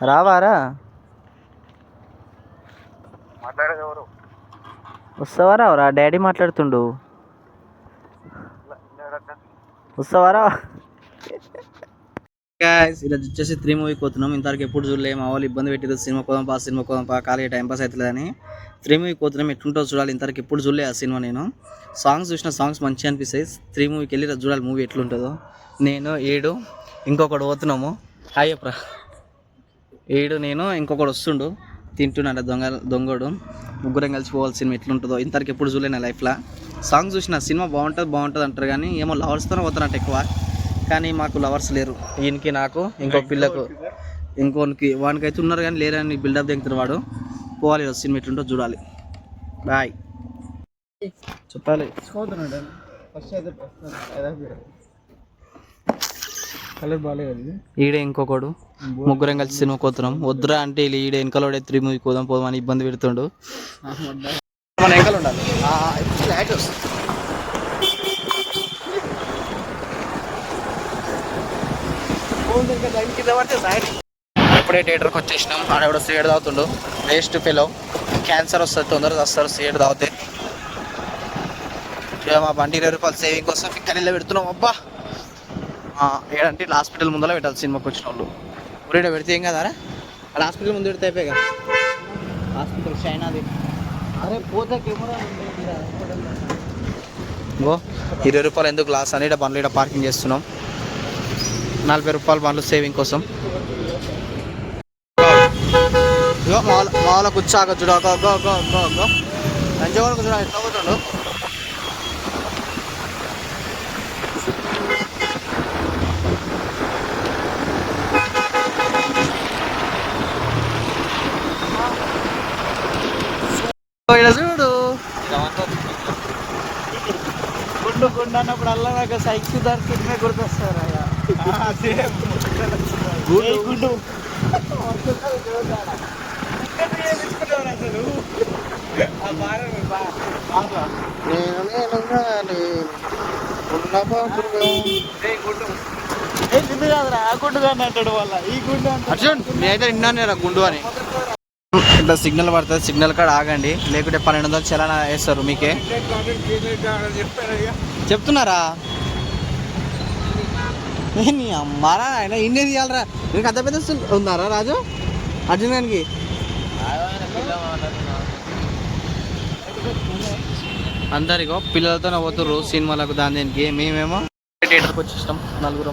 రావారా? వస్తావా రావరా? డాడీ మాట్లాడుతుండు. వస్తావారా? ఈరోజు వచ్చేసి 3 మూవీకి పోతున్నాం. ఇంతవరకు ఎప్పుడు చూడలే. మా వాళ్ళు ఇబ్బంది పెట్టారు, సినిమా పోదాం పా ఖాళీ టైం పాస్ అవుతుందని 3 మూవీకి పోతున్నాం. ఎట్లుంటో చూడాలి. ఇంతవరకు ఎప్పుడు చూడలే ఆ సినిమా. నేను సాంగ్స్ చూసిన, సాంగ్స్ మంచిగా అనిపిస్తాయి. 3 మూవీకి వెళ్ళి చూడాలి మూవీ ఎట్లుంటుందో. నేను ఏడు ఇంకొకడు పోతున్నాము. హాయ్ అప్రా. ఏడు నేను ఇంకొకడు వస్తుండు, తింటున్నాడు దొంగడు. ముగ్గురం కలిసి పోవాలి. సినిమా ఎట్లుంటుందో ఇంతవరకు ఎప్పుడు చూడలే నా లైఫ్లో. సాంగ్స్ చూసిన, సినిమా బాగుంటుంది అంటారు కానీ ఏమో లవర్స్తోనే పోతున్నట్టు ఎక్కువ. కానీ మాకు లవర్స్ లేరు. ఈయనకి నాకు ఇంకో పిల్లకు వానికైతే ఉన్నారు కానీ లేరని బిల్డప్ దిగుతారు వాడు. పోవాలి ఈరోజు సినిమా ఎట్లుంటో చూడాలి. బాయ్ చెప్పాలి. ఈడే ఇంకొకడు ముగ్గురం కలిసి సినిమా పోతున్నాం. వద్దురా అంటే ఈడే వెనకలోడే 3 మూవీకి పోదామని ఇబ్బంది పెడుతుండు. మన వెనకాల ఉండాలి. ఇప్పుడే థియేటర్కి వచ్చేసినాం. ఆడెవడో సిగరెట్ తాగుతుండు. వేస్ట్ ఫెలో, క్యాన్సర్ వస్తుంది, తొందరగా వస్తారు సిగరెట్ తాగితే. మా బండి 20 రూపాయలు సేవింగ్ కోసం ఇక్కడ పెడుతున్నాం. అబ్బా ఏడంటే హాస్పిటల్ ముందర పెట్టాలి సినిమాకి వచ్చిన వాళ్ళు. ఊరిలో పెడితే ఏం కదా? అక్కడ హాస్పిటల్ ముందు పెడితే అయిపోయి కదా. హాస్పిటల్ చైనాది. అరే పోతే కెమెరా 20 రూపాయలు ఎందుకు లాస్ అని బండ్లు ఇక్కడ పార్కింగ్ చేస్తున్నాం. 40 రూపాయల బండ్లు సేవింగ్ కోసం. మా వాళ్ళ కూర్చాక చూడ మంచిగా చూడ ఎట్లా కూర్చోండు. చూడు గుండు అన్నప్పుడు అల్లా నాకు సైకిల్ దర్శనమే గుర్తొస్తారు. గుండు కాదురా ఆ గుండు కానీ అంటాడు వాళ్ళ. ఈ గుండు అర్జున్ నేనైతే విన్నాను గుండు అని. ఇట్లా సిగ్నల్ పడుతుంది, సిగ్నల్ కాడ ఆగండి, లేకుంటే 1200 చలానా వేస్తారు మీకే. చెప్తున్నారా? అమ్మారా ఆయన ఇన్నే తీయాలరా. నీకు అంత పెద్ద ఉన్నారా రాజు అర్జున్ గారికి? అందరికో పిల్లలతోనే పోతుర్రు సినిమాలకు. దానికి మేమేమో థియేటర్కి వచ్చేస్తాం 4.